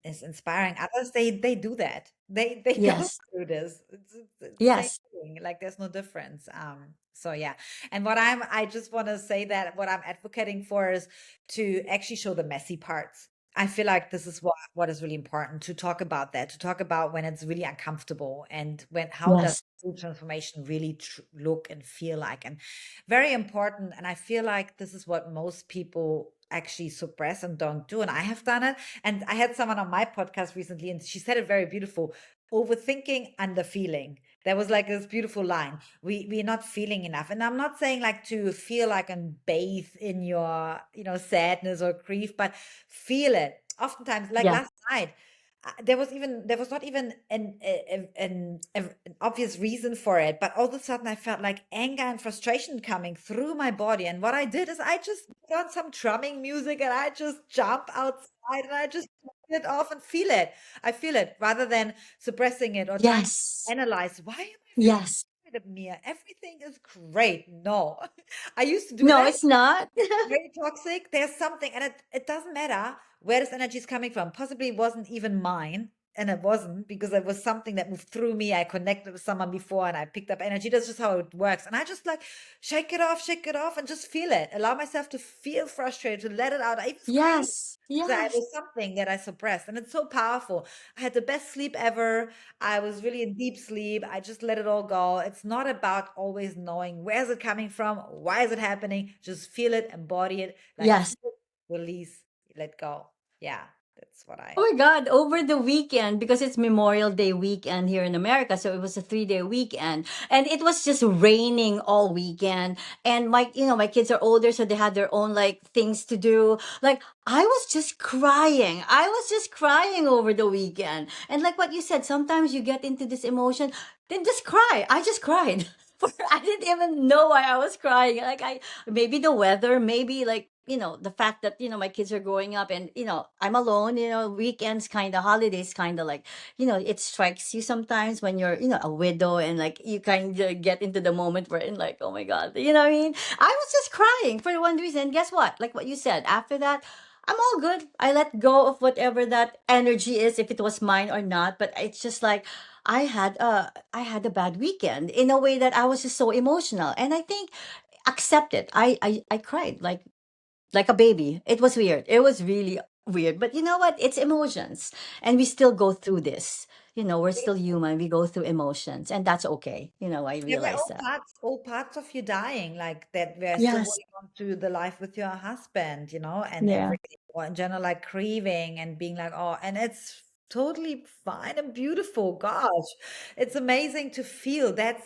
is inspiring others. They do that. They go Yes. through this. It's same Yes. thing. Like there's no difference. So yeah. And I just want to say that what I'm advocating for is to actually show the messy parts. I feel like this is what is really important, to talk about that, to talk about when it's really uncomfortable and when how does Yes. true transformation really look and feel like. And very important. And I feel like this is what most people actually suppress and don't do. And I have done it. And I had someone on my podcast recently, and she said it very beautiful: overthinking under feeling. There was like this beautiful line. We're not feeling enough. And I'm not saying like to feel like and bathe in your, sadness or grief, but feel it. Oftentimes, like Yeah. last night, there was not even an obvious reason for it, but all of a sudden I felt like anger and frustration coming through my body. And what I did is I just put on some drumming music and I just jump outside and I just turn it off and feel it. I feel it rather than suppressing it or trying to Yes. analyze, why am I feeling Yes. frustrated, Mia? Everything is great. No, I used to do No, that. it's not. Very toxic. There's something, and it doesn't matter where this energy is coming from. Possibly it wasn't even mine, and it wasn't because it was something that moved through me. I connected with someone before, and I picked up energy. That's just how it works. And I just like shake it off, and just feel it. Allow myself to feel frustrated, to let it out. I even scream Yes. because I Yes. was something that I suppressed, and it's so powerful. I had the best sleep ever. I was really in deep sleep. I just let it all go. It's not about always knowing where's it coming from, why is it happening. Just feel it, embody it, like Yes. feel it, release, let go. Yeah, That's what Oh I. my God, over the weekend, because it's Memorial Day weekend here in America. So it was a 3 day weekend. And it was just raining all weekend. And my kids are older, so they had their own like things to do. Like I was just crying. I was just crying over the weekend. And like what you said, sometimes you get into this emotion, then just cry. I just cried. I didn't even know why I was crying. Like maybe the weather, maybe like the fact that my kids are growing up, and I'm alone. Weekends, kind of holidays, kind of like it strikes you sometimes when you're a widow, and like you kind of get into the moment where in like, oh my God, what I mean. I was just crying for one reason. Guess what, like what you said, after that I'm all good. I let go of whatever that energy is, if it was mine or not. But it's just like I had a bad weekend in a way that I was just so emotional, and I think accept it. I cried like a baby. It was weird. It was really weird. But you know what? It's emotions. And we still go through this. We're still human. We go through emotions. And that's okay. I Yeah, we're realize that. all parts of you dying, like that we're still Yes. holding on to the life with your husband, and Yeah. everything, or in general, like grieving and being like, oh, and it's totally fine and beautiful. Gosh, it's amazing to feel that is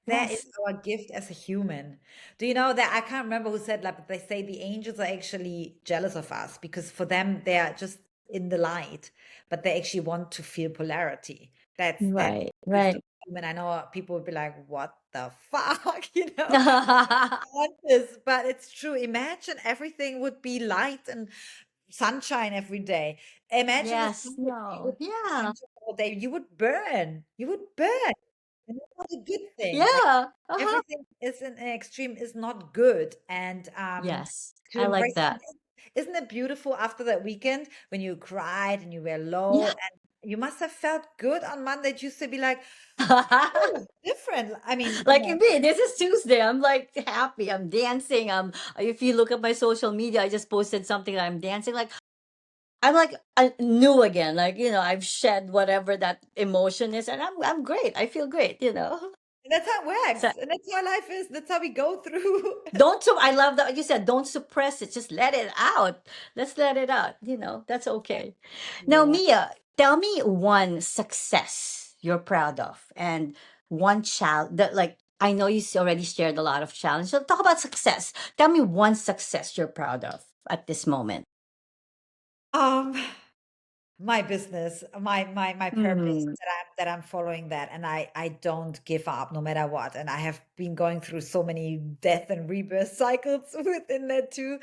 Yes. our gift as a human. Do you know that I can't remember who said that, but they say the angels are actually jealous of us because for them they are just in the light, but they actually want to feel polarity. That's Right. the gift Right. and I know people would be like, "What the fuck?" Want this, but it's true. Imagine everything would be light and sunshine every day. Imagine the Yes. sun would No. be Yeah. sunshine all day. You would burn. You would burn. And that's not a good thing. Like Yeah. Uh-huh. everything is in an extreme is not good. And Yes. to I like embrace that. isn't it beautiful after that weekend when you cried and you were low Yeah. and you must have felt good on Monday, Tuesday, be like, oh, different. I mean, Like me, this is Tuesday. I'm like happy. I'm dancing. If you look at my social media, I just posted something that I'm dancing. Like I'm like new again. Like I've shed whatever that emotion is, and I'm great. I feel great. and that's how it So works. And that's how life is. That's how we go through. I love that you said don't suppress it. Just let it out. Let's let it out. That's okay. Now, Yeah. Mia, tell me one success you're proud of, and one child that, like, I know already shared a lot of challenge. So talk about success. Tell me one success you're proud of at this moment. Um, my business, my purpose Mm, that I'm following that, and I don't give up no matter what. And I have been going through so many death and rebirth cycles within that too.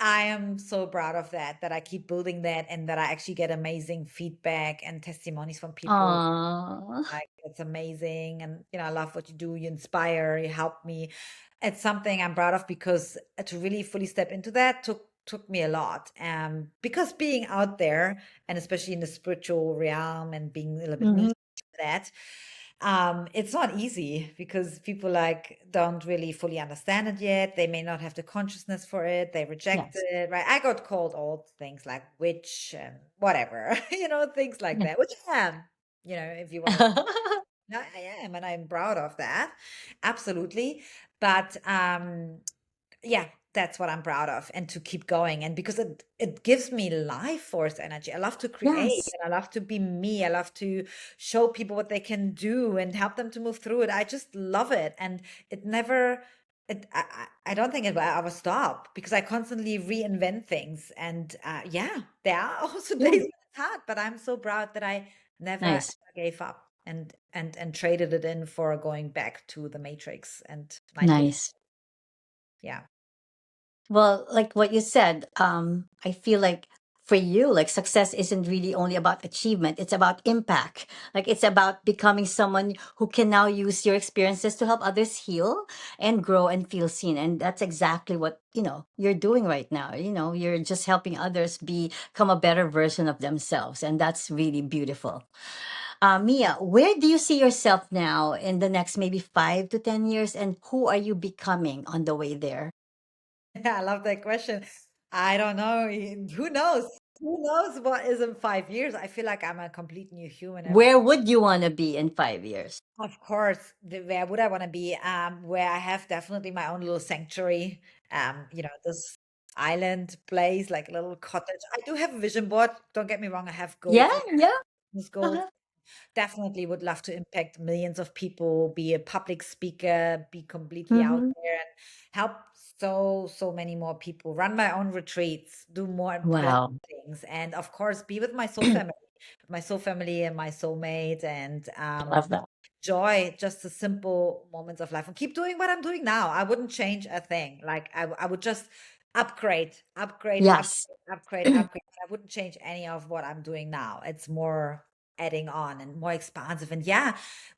I am so proud of that I keep building that and that I actually get amazing feedback and testimonies from people. aw, Like it's amazing. And I love what you do. You inspire, you help me. It's something I'm proud of because to really fully step into that took me a lot. Because being out there and especially in the spiritual realm and being a little bit mhm, niche to that, it's not easy because people like don't really fully understand it yet. They may not have the consciousness for it. They reject yes, it, right? I got called all things like witch and whatever, things like yeah. that, which I am, if you want to. No, I am, and I'm proud of that. Absolutely. But yeah, that's what I'm proud of, and to keep going. And because it gives me life force energy. I love to create Yes. and I love to be me. I love to show people what they can do and help them to move through it. I just love it. And it never I don't think it will ever stop because I constantly reinvent things. And yeah, there are also days Yeah. when it's hard, but I'm so proud that I never ever Nice. gave up and traded it in for going back to the matrix and my full. Nice. Yeah. Well, like what you said, I feel like for you, like success isn't really only about achievement, it's about impact. Like it's about becoming someone who can now use your experiences to help others heal and grow and feel seen. And that's exactly what, you're doing right now. You're just helping others become a better version of themselves. And that's really beautiful. Mia, where do you see yourself now in the next maybe 5 to 10 years? And who are you becoming on the way there? Yeah, I love that question. I don't know. Who knows? Who knows what is in 5 years? I feel like I'm a complete new human every. Where would you want to be in 5 years? Of course, where would I want to be? Where I have definitely my own little sanctuary. This island place, like a little cottage. I do have a vision board. Don't get me wrong. I have Yeah, goals, yeah. business goals. Uh-huh. Definitely would love to impact millions of people, be a public speaker, be completely out Mm-hmm. there and help so many more people, run my own retreats, do more impressive Wow. things, and of course, be with my soul family and my soulmate, and Love that. joy just the simple moments of life and keep doing what I'm doing now. I wouldn't change a thing. Like I would just upgrade, upgrade, upgrade, Yes. upgrade, upgrade. I wouldn't change any of what I'm doing now. It's more adding on and more expansive. And yeah,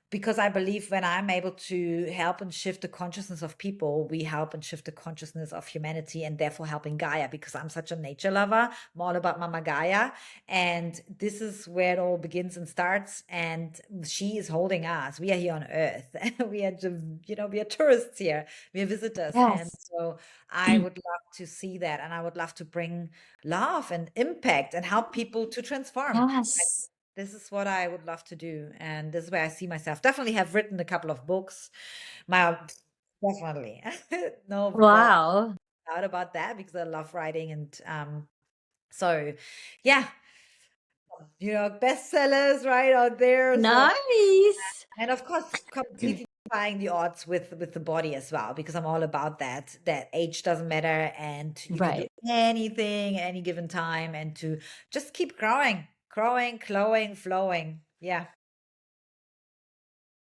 because I believe when I'm able to help and shift the consciousness of people, we help and shift the consciousness of humanity and therefore helping Gaia because I'm such a nature lover. I'm all about Mama Gaia. And this is where it all begins and starts. And she is holding us. We are here on Earth. We are, we are tourists here. We are visitors. And Yes. so I would love to see that. And I would love to bring love and impact and help people to transform. Yes. This is what I would love to do, and this is where I see myself. Definitely have written a couple of books. My definitely, no Wow. doubt about that because I love writing, and so yeah, bestsellers right out there. So Nice. and of course, completely defying the odds with the body as well because I'm all about that. That age doesn't matter, and you can do Right. anything at any given time, and to just keep growing, growing, glowing, flowing. Yeah.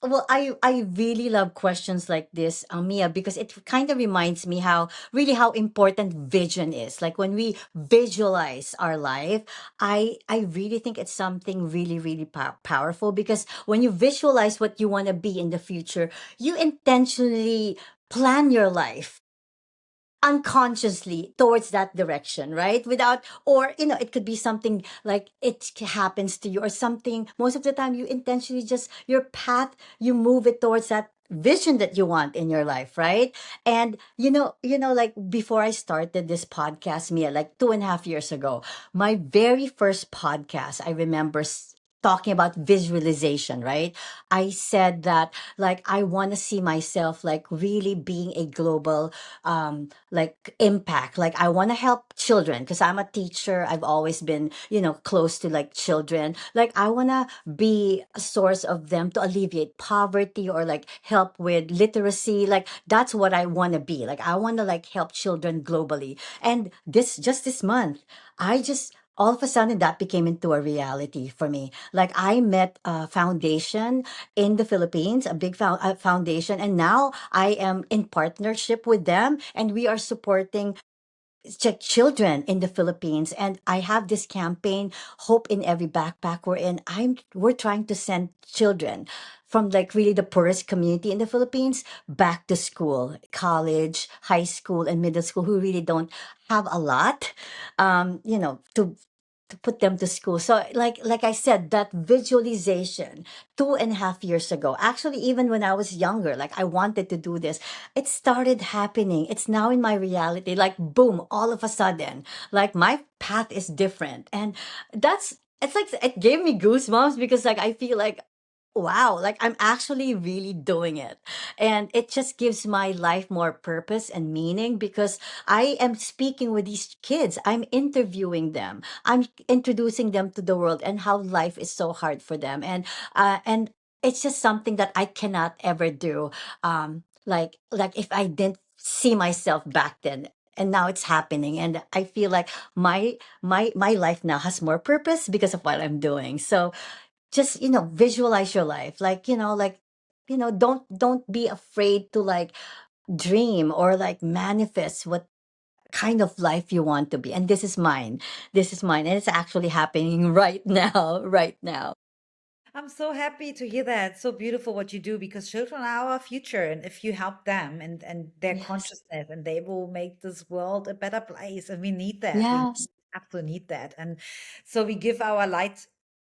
Well, I really love questions like this, Mia, because it kind of reminds me how important vision is. Like when we visualize our life, I really think it's something really really powerful because when you visualize what you want to be in the future, you intentionally plan your life unconsciously towards that direction, right? Without, or it could be something like it happens to you or something. Most of the time you intentionally just your path, you move it towards that vision that you want in your life, right? And like before I started this podcast, Mia, like 2.5 years ago, my very first podcast, I remember talking about visualization, right? I said that like I want to see myself like really being a global like impact. Like I want to help children because I'm a teacher. I've always been close to like children. Like I want to be a source of them to alleviate poverty or like help with literacy. Like that's what I want to be. Like I want to like help children globally. And this month I just all of a sudden that became into a reality for me. Like I met a foundation in the Philippines, a big foundation, and now I am in partnership with them, and we are supporting children in the Philippines. And I have this campaign, Hope in Every Backpack, wherein we're trying to send children from like really the poorest community in the Philippines back to school, college, high school, and middle school who really don't have a lot, to put them to school. So like I said, that visualization 2.5 years ago, actually even when I was younger, like I wanted to do this, it started happening. It's now in my reality. Like boom, all of a sudden, like my path is different. And it's like it gave me goosebumps because like I feel like wow, like I'm actually really doing it. And it just gives my life more purpose and meaning because I am speaking with these kids. I'm interviewing them. I'm introducing them to the world and how life is so hard for them. And it's just something that I cannot ever do. Like if I didn't see myself back then. And now it's happening. And I feel like my life now has more purpose because of what I'm doing. So just visualize your life like don't be afraid to like dream or like manifest what kind of life you want to be. And this is mine and it's actually happening right now, right now. I'm so happy to hear that. So beautiful what you do because children are our future. And if you help them and their Yes. consciousness, and they will make this world a better place. And we need that. We Yes. absolutely need that. And so we give our light,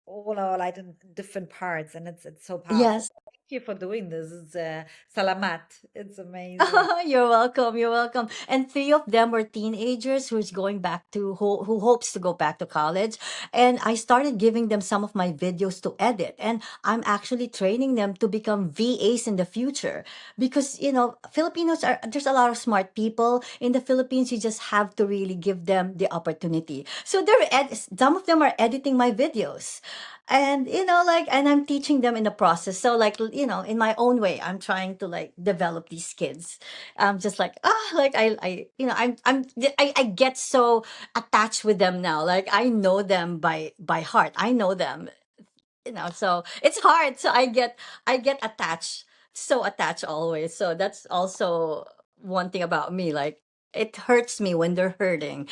all our light in different parts. And it's so powerful. Yes. you for doing this. It's salamat. It's amazing. You're welcome. You're welcome. And three of them were teenagers who's going back to who hopes to go back to college. And I started giving them some of my videos to edit. And I'm actually training them to become VAs in the future. Because, Filipinos are there's a lot of smart people in the Philippines. You just have to really give them the opportunity. So some of them are editing my videos. And and I'm teaching them in the process, so like in my own way I'm trying to like develop these kids. Just like like I I get so attached with them now, like I know them by heart, I know them, so it's hard, so I get attached, so attached always, so that's also one thing about me, like it hurts me when they're hurting,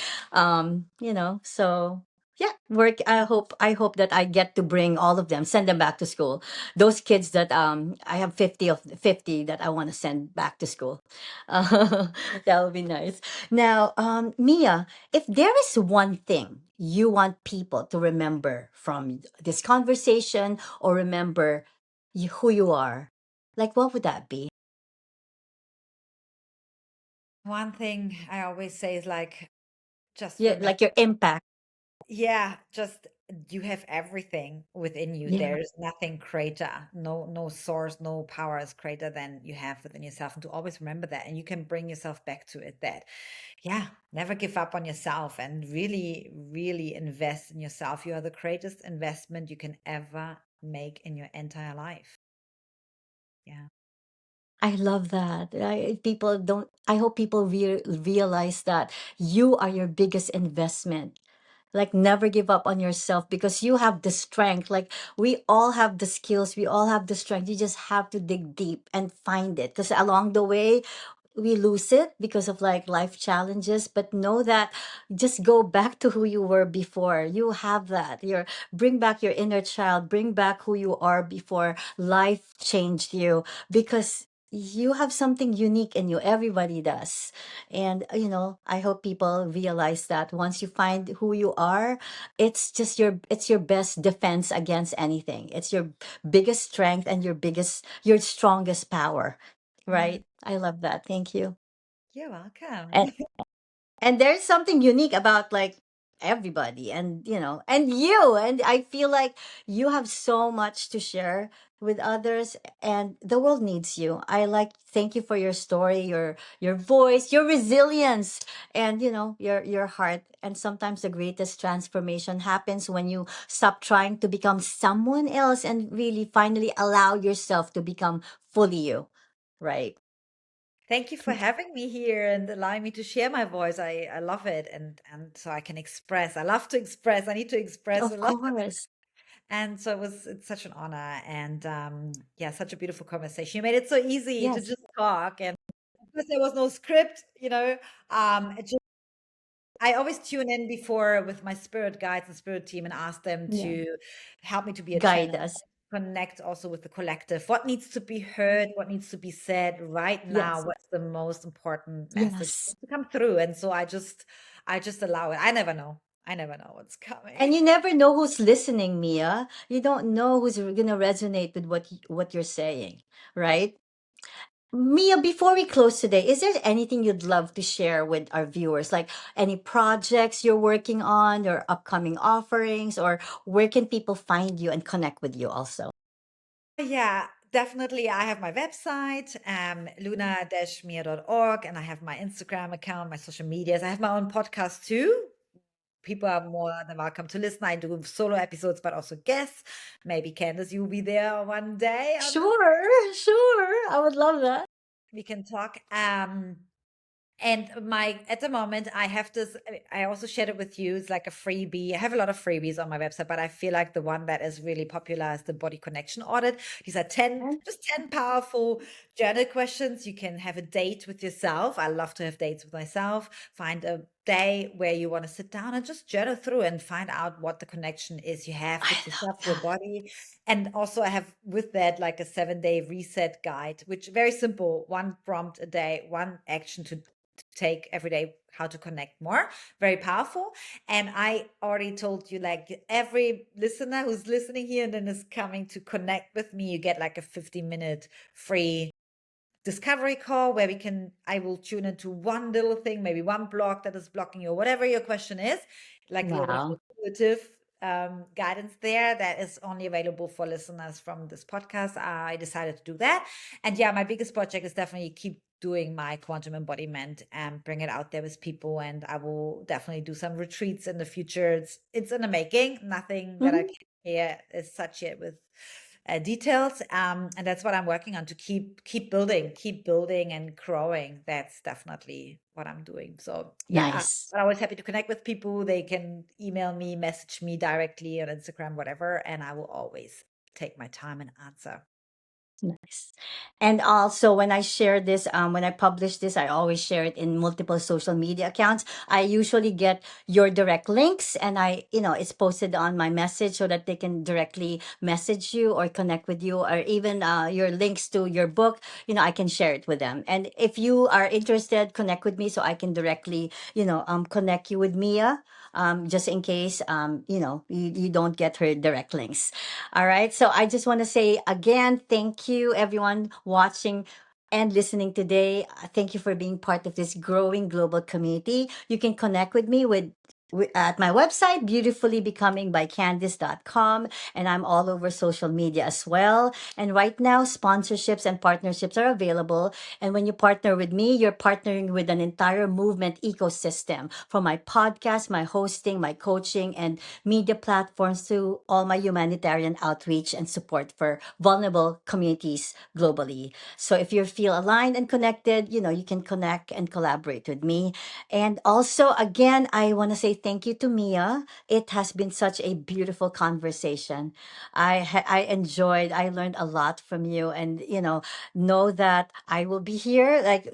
so yeah, work. I hope that I get to bring all of them, send them back to school, those kids that I have 50 that I want to send back to school. That would be nice. Now, Mia, if there is one thing you want people to remember from this conversation, or remember who you are, like what would that be? One thing I always say is like, just Yeah, remember, like your impact. yeah, just you have everything within you. Yeah, There's nothing greater, no source, no power is greater than you have within yourself. And to always remember that, and you can bring yourself back to it. That, yeah, never give up on yourself and really, really invest in yourself. You are the greatest investment you can ever make in your entire life. Yeah. I love that. I hope people realize that you are your biggest investment. Like never give up on yourself, because you have the strength. Like we all have the skills, we all have the strength. You just have to dig deep and find it, because along the way we lose it because of like life challenges, but know that just go back to who you were before. You have that, bring back your inner child, bring back who you are before life changed you, because you have something unique in you, everybody does. And I hope people realize that once you find who you are, it's your best defense against anything. It's your biggest strength and your strongest power. Mm, Right. I love that. Thank you. you're welcome. And and there's something unique about like everybody, and I feel like you have so much to share with others, and the world needs you. Thank you for your story, your voice, your resilience, and your heart. And sometimes the greatest transformation happens when you stop trying to become someone else and really finally allow yourself to become fully you. Right. Thank you for having me here and allowing me to share my voice. I love it, and so I can express. I love to express. I need to express a Of lot. course. And so it's such an honor, and yeah, such a beautiful conversation. You made it so easy to Yes. just talk, and because there was no script, it just, I always tune in before with my spirit guides and spirit team and ask them Yeah. to help me to be a Guide channel, us. connect also with the collective. What needs to be heard? What needs to be said right now? Yes. What's the most important message Yes. to come through? And so I just allow it. I never know. I never know what's coming. And you never know who's listening, Mia. You don't know who's gonna resonate with what you're saying, right? Mia, before we close today, is there anything you'd love to share with our viewers? Like any projects you're working on, or upcoming offerings, or where can people find you and connect with you also? Yeah, definitely. I have my website, luna-mia.org, and I have my Instagram account, my social medias. I have my own podcast too. People are more than welcome to listen. I do solo episodes, but also guests. Maybe Candice, you'll be there one day on this. Sure, sure. I would love that. We can talk. And my at the moment, I have this. I also shared it with you. It's like a freebie. I have a lot of freebies on my website, but I feel like the one that is really popular is the body connection audit. These are 10, And just 10 powerful journal questions. You can have a date with yourself. I love to have dates with myself. Find a day where you want to sit down and just journal through and find out what the connection is you have I with love yourself, your that. body. And also I have with that like a 7-day reset guide, which very simple, one prompt a day, one action to take every day how to connect more. Very powerful. And I already told you, like, every listener who's listening here and then is coming to connect with me, you get like a 50-minute free discovery call where I will tune into one little thing, maybe one block that is blocking you, or whatever your question is, like a little Wow. intuitive guidance there that is only available for listeners from this podcast. I decided to do that. And yeah, my biggest project is definitely keep doing my quantum embodiment and bring it out there with people. And I will definitely do some retreats in the future. It's in the making, nothing that I Mhm. can share as such yet with details. And that's what I'm working on, to keep building and growing. That's definitely what I'm doing. So yeah, Nice. I'm always happy to connect with people. They can email me, message me directly on Instagram, whatever, and I will always take my time and answer. Nice. And also, when I share this, when I publish this, I always share it in multiple social media accounts. I usually get your direct links, and it's posted on my message so that they can directly message you or connect with you, or even your links to your book. I can share it with them. And if you are interested, connect with me so I can directly, connect you with Mia. Just in case, you don't get her direct links. All right. So I just want to say again, thank you, everyone watching and listening today. Thank you for being part of this growing global community. You can connect with me at my website, beautifully becoming by Candice.com. And I'm all over social media as well. And right now, sponsorships and partnerships are available. And when you partner with me, you're partnering with an entire movement ecosystem, from my podcast, my hosting, my coaching, and media platforms, to all my humanitarian outreach and support for vulnerable communities globally. So if you feel aligned and connected, you can connect and collaborate with me. And also, again, I want to say thank you to Mia. It has been such a beautiful conversation. I enjoyed. I learned a lot from you, and know that I will be here. Like,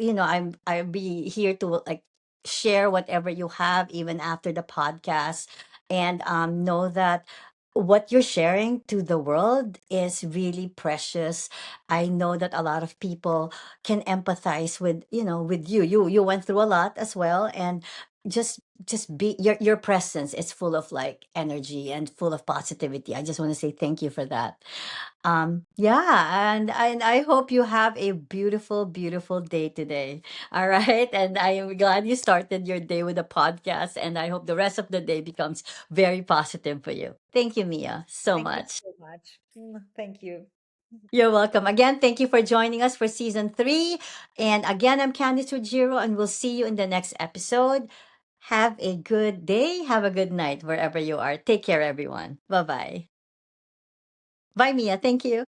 I'll be here to, like, share whatever you have even after the podcast, and know that what you're sharing to the world is really precious. I know that a lot of people can empathize with you. You went through a lot as well, and just be your presence is full of, like, energy and full of positivity. I just want to say thank you for that. Yeah, and I hope you have a beautiful, beautiful day today. All right. And I am glad you started your day with a podcast, and I hope the rest of the day becomes very positive for you. Thank you, Mia, so Thank you much. so much. Thank you. You're welcome. Again, thank you for joining us for season 3. And again, I'm Candice Ruggiero, and we'll see you in the next episode. Have a good day. Have a good night wherever you are. Take care, everyone. Bye bye. Bye, Mia. Thank you.